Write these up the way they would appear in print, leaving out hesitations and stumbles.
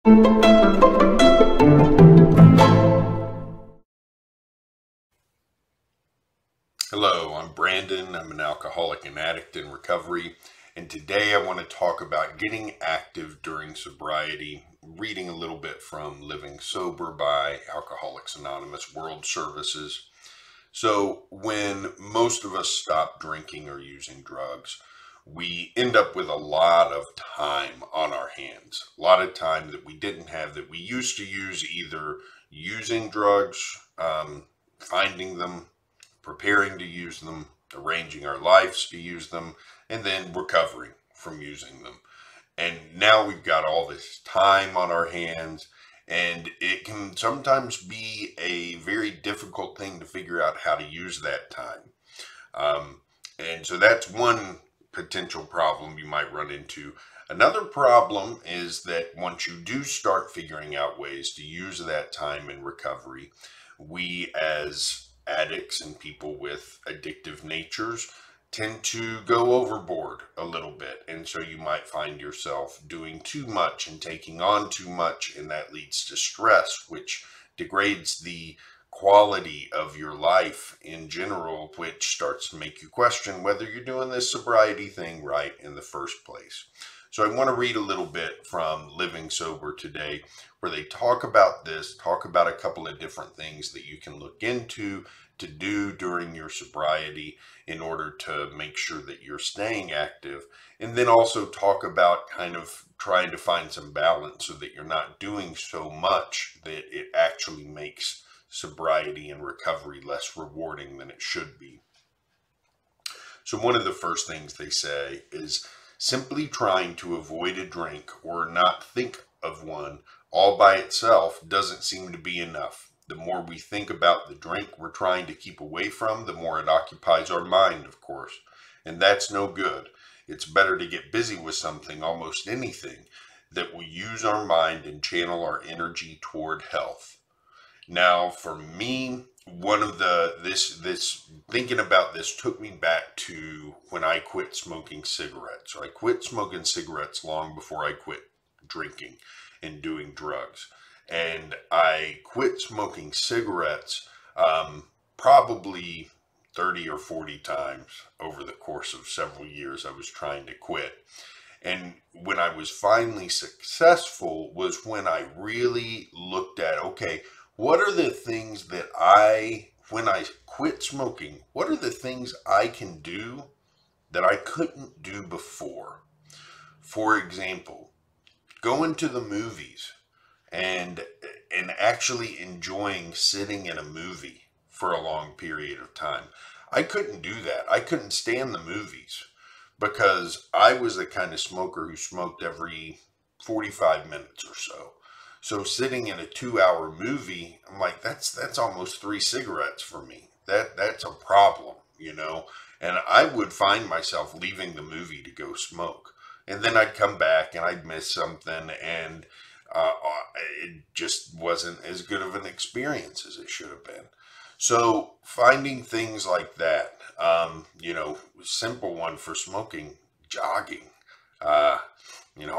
Hello, I'm Brandon. I'm an alcoholic and addict in recovery, and today I want to talk about getting active during sobriety, reading a little bit from Living Sober by Alcoholics Anonymous World Services. So when most of us stop drinking or using drugs, we end up with a lot of time on our hands, a lot of time that we didn't have, that we used to use either using drugs, finding them, preparing to use them, arranging our lives to use them, and then recovering from using them. And now we've got all this time on our hands, and it can sometimes be a very difficult thing to figure out how to use that time. And so that's one potential problem you might run into. Another problem is that once you do start figuring out ways to use that time in recovery, we as addicts and people with addictive natures tend to go overboard a little bit. And so you might find yourself doing too much and taking on too much, and that leads to stress, which degrades the quality of your life in general, which starts to make you question whether you're doing this sobriety thing right in the first place. So I want to read a little bit from Living Sober today, where they talk about this, talk about a couple of different things that you can look into to do during your sobriety in order to make sure that you're staying active, and then also talk about kind of trying to find some balance so that you're not doing so much that it actually makes sobriety and recovery less rewarding than it should be. So one of the first things they say is simply trying to avoid a drink or not think of one all by itself doesn't seem to be enough. The more we think about the drink we're trying to keep away from, the more it occupies our mind, of course. And that's no good. It's better to get busy with something, almost anything, that will use our mind and channel our energy toward health. Now, for me, one of this thinking about this took me back to when I quit smoking cigarettes. So I quit smoking cigarettes long before I quit drinking and doing drugs. And I quit smoking cigarettes probably 30 or 40 times over the course of several years I was trying to quit. And when I was finally successful was when I really looked at, okay, what are the things that when I quit smoking, what are the things I can do that I couldn't do before? For example, going to the movies and actually enjoying sitting in a movie for a long period of time. I couldn't do that. I couldn't stand the movies because I was the kind of smoker who smoked every 45 minutes or so. So sitting in a 2-hour movie, I'm like, that's almost 3 cigarettes for me. That's a problem, you know? And I would find myself leaving the movie to go smoke. And then I'd come back and I'd miss something, and it just wasn't as good of an experience as it should have been. So finding things like that, simple one for smoking, jogging.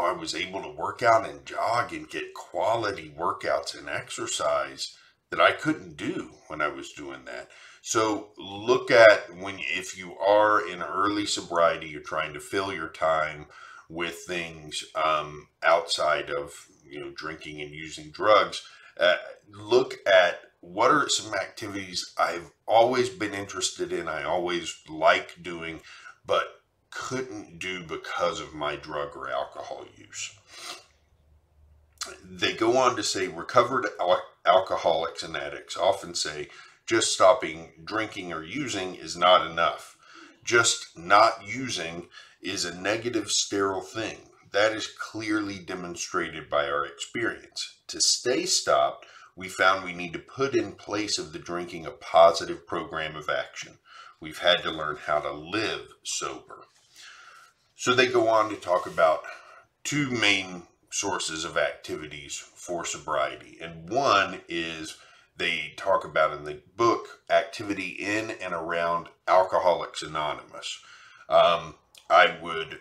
I was able to work out and jog and get quality workouts and exercise that I couldn't do when I was doing that. So look at if you are in early sobriety, you're trying to fill your time with things outside of drinking and using drugs. Look at what are some activities I've always been interested in, I always liked doing, but couldn't do because of my drug or alcohol use. They go on to say recovered alcoholics and addicts often say just stopping drinking or using is not enough. Just not using is a negative, sterile thing. That is clearly demonstrated by our experience. To stay stopped, we found we need to put in place of the drinking a positive program of action. We've had to learn how to live sober. So they go on to talk about 2 main sources of activities for sobriety. And one is they talk about in the book activity in and around Alcoholics Anonymous. I would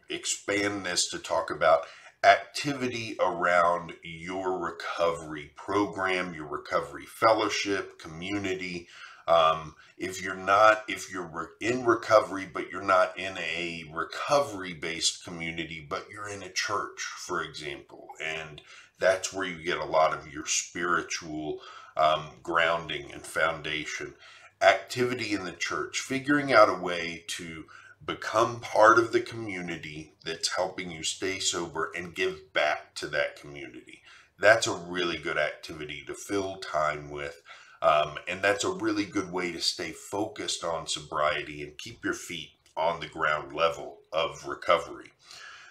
expand this to talk about activity around your recovery program, your recovery fellowship, community. If you're in recovery, but you're not in a recovery based community, but you're in a church, for example, and that's where you get a lot of your spiritual grounding and foundation. Activity in the church, figuring out a way to become part of the community that's helping you stay sober and give back to that community. That's a really good activity to fill time with. And that's a really good way to stay focused on sobriety and keep your feet on the ground level of recovery.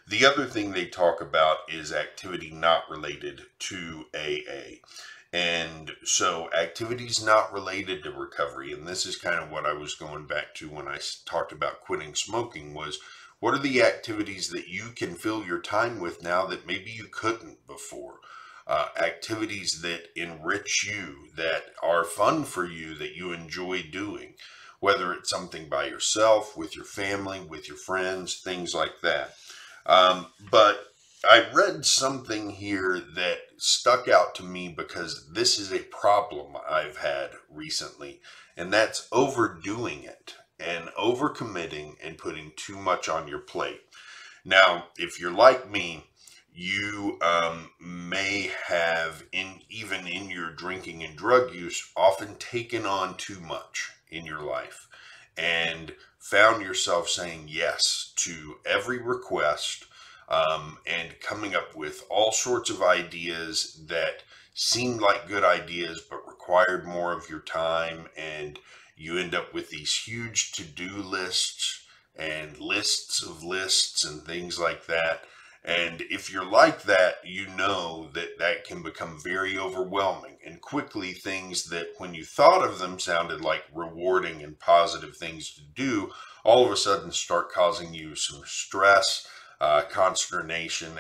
The other thing they talk about is activity not related to AA. And so activities not related to recovery, and this is kind of what I was going back to when I talked about quitting smoking, was what are the activities that you can fill your time with now that maybe you couldn't before? Activities that enrich you, that are fun for you, that you enjoy doing, whether it's something by yourself, with your family, with your friends, things like that. But I read something here that stuck out to me because this is a problem I've had recently, and that's overdoing it and overcommitting and putting too much on your plate. Now, if you're like me, you may have, even in your drinking and drug use, often taken on too much in your life and found yourself saying yes to every request, and coming up with all sorts of ideas that seemed like good ideas but required more of your time, and you end up with these huge to-do lists and lists of lists and things like that. And if you're like that, you know that that can become very overwhelming, and quickly things that when you thought of them sounded like rewarding and positive things to do, all of a sudden start causing you some stress, consternation,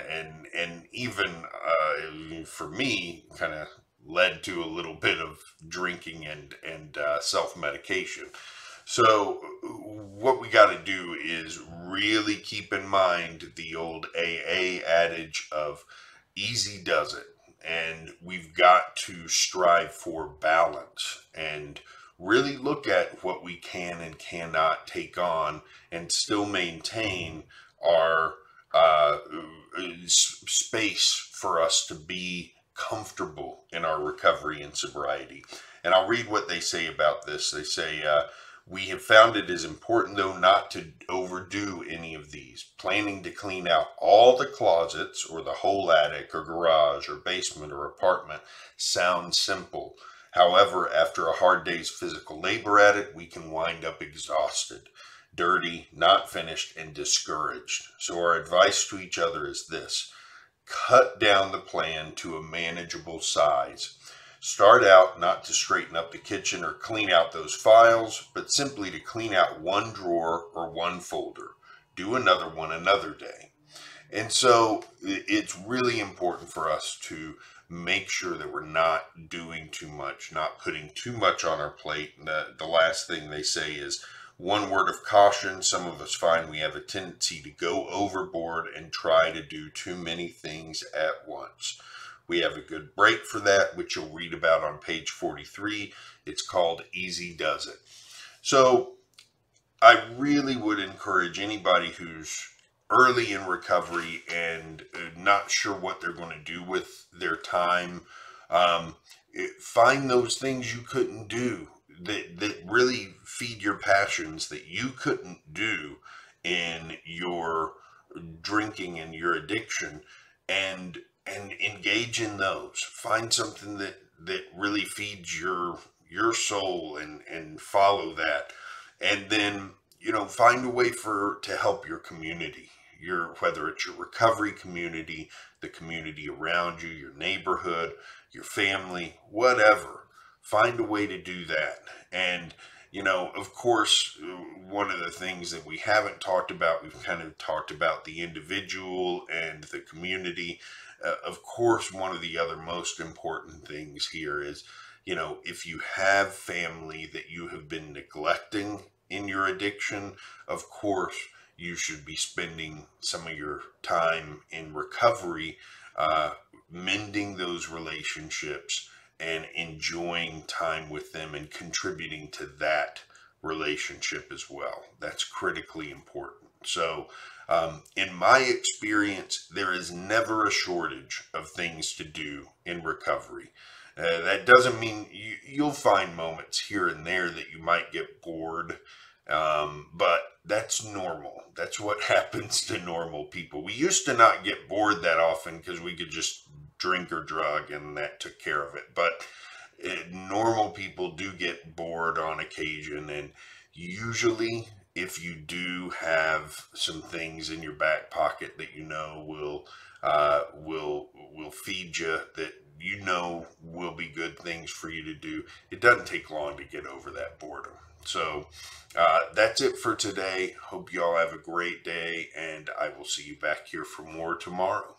and even for me, kind of led to a little bit of drinking and self-medication. So what we got to do is really keep in mind the old AA adage of easy does it. And we've got to strive for balance and really look at what we can and cannot take on and still maintain our space for us to be comfortable in our recovery and sobriety. And I'll read what they say about this. They say, we have found it is important, though, not to overdo any of these. Planning to clean out all the closets or the whole attic or garage or basement or apartment sounds simple. However, after a hard day's physical labor at it, we can wind up exhausted, dirty, not finished, and discouraged. So our advice to each other is this: cut down the plan to a manageable size. Start out not to straighten up the kitchen or clean out those files, but simply to clean out one drawer or one folder. Do another one another day. And so it's really important for us to make sure that we're not doing too much, not putting too much on our plate. And the last thing they say is one word of caution. Some of us find we have a tendency to go overboard and try to do too many things at once. We have a good break for that, which you'll read about on page 43. It's called Easy Does It. So I really would encourage anybody who's early in recovery and not sure what they're going to do with their time, find those things you couldn't do that really feed your passions that you couldn't do in your drinking and your addiction, and engage in those. Find something that really feeds your soul and follow that. And then, find a way to help your community, whether it's your recovery community, the community around you, your neighborhood, your family, whatever. Find a way to do that. And of course, one of the things that we haven't talked about, we've kind of talked about the individual and the community. Of course, one of the other most important things here is, if you have family that you have been neglecting in your addiction, of course, you should be spending some of your time in recovery, mending those relationships and enjoying time with them and contributing to that relationship as well. That's critically important. So, in my experience, there is never a shortage of things to do in recovery. That doesn't mean you'll find moments here and there that you might get bored, but that's normal. That's what happens to normal people. We used to not get bored that often because we could just drink or drug and that took care of it. But normal people do get bored on occasion, and usually if you do have some things in your back pocket that you know will feed you, that you know will be good things for you to do, it doesn't take long to get over that boredom. So that's it for today. Hope you all have a great day, and I will see you back here for more tomorrow.